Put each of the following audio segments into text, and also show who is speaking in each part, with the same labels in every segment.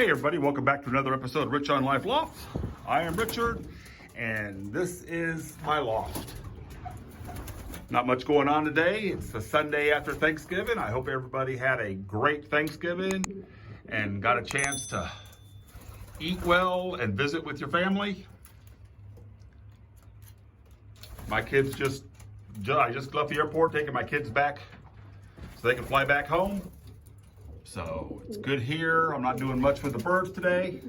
Speaker 1: Hey everybody, welcome back to another episode of Rich on Life Lofts. I am Richard, and this is my loft. Not much going on today. It's the Sunday after Thanksgiving. I hope everybody had a great Thanksgiving and got a chance to eat well and visit with your family. My kids I just left the airport taking my kids back so they can fly back home. So it's good here. I'm not doing much with the birds today.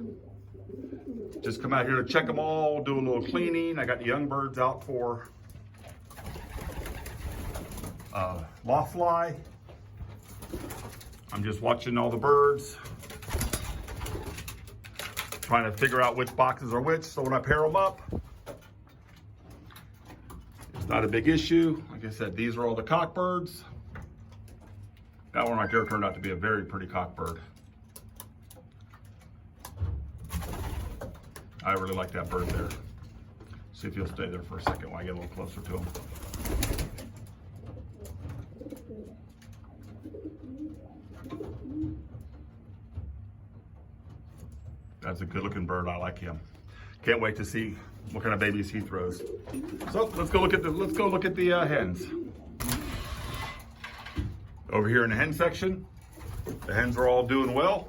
Speaker 1: Just come out here to check them all, do a little cleaning. I got the young birds out for loft fly. I'm just watching all the birds, trying to figure out which boxes are which, so when I pair them up, it's not a big issue. Like I said, these are all the cockbirds. That one right there turned out to be a very pretty cockbird. I really like that bird there. See if he'll stay there for a second while I get a little closer to him. That's a good looking bird. I like him. Can't wait to see what kind of babies he throws. So let's go look at the hens. Over here in the hen section, the hens are all doing well.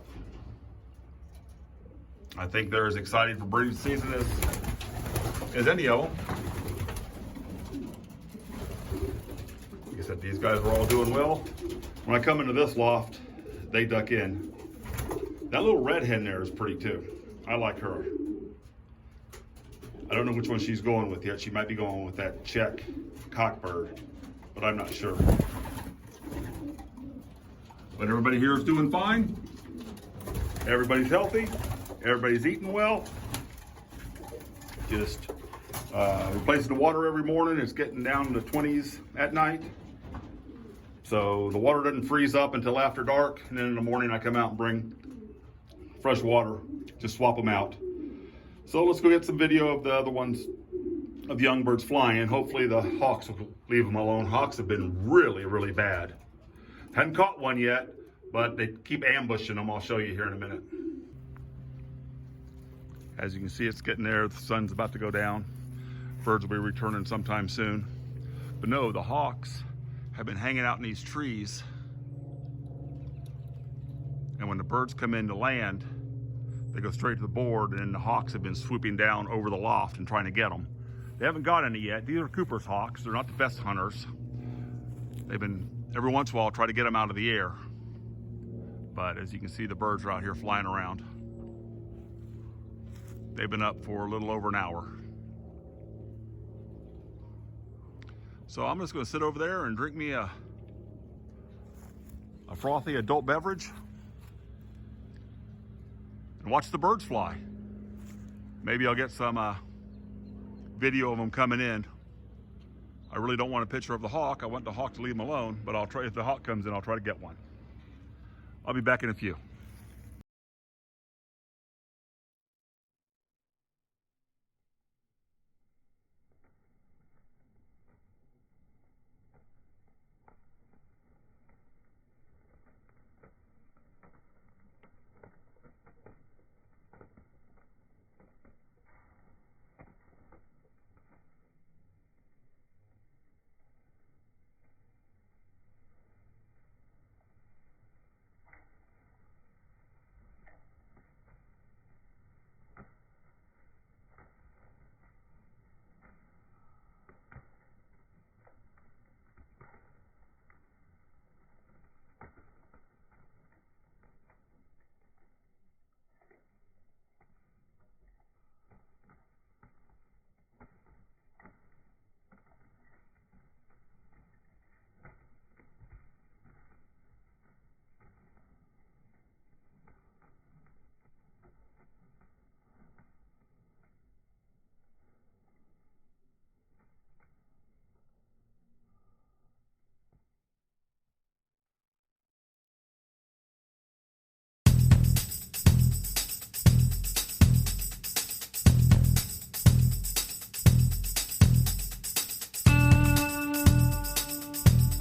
Speaker 1: I think they're as excited for breeding season as any of them. Like I said, these guys are all doing well. When I come into this loft, they duck in. That little red hen there is pretty too. I like her. I don't know which one she's going with yet. She might be going with that Czech cockbird, but I'm not sure. But everybody here is doing fine. Everybody's healthy. Everybody's eating well. Just replacing the water every morning. It's getting down to the 20s at night. So the water doesn't freeze up until after dark. And then in the morning I come out and bring fresh water. Just swap them out. So let's go get some video of the other ones, of the young birds flying. Hopefully the hawks will leave them alone. Hawks have been really, really bad. Haven't caught one yet, but they keep ambushing them. I'll show you here in a minute. As you can see, it's getting there. The sun's about to go down. Birds will be returning sometime soon. But no, the hawks have been hanging out in these trees. And when the birds come in to land, they go straight to the board, and then the hawks have been swooping down over the loft and trying to get them. They haven't got any yet. These are Cooper's hawks. They're not the best hunters. They've been, every once in a while, try to get them out of the air. But as you can see, the birds are out here flying around. They've been up for a little over an hour. So I'm just gonna sit over there and drink me a frothy adult beverage and watch the birds fly. Maybe I'll get some video of them coming in. I really don't want a picture of the hawk. I want the hawk to leave him alone, but I'll try, if the hawk comes in, I'll try to get one. I'll be back in a few.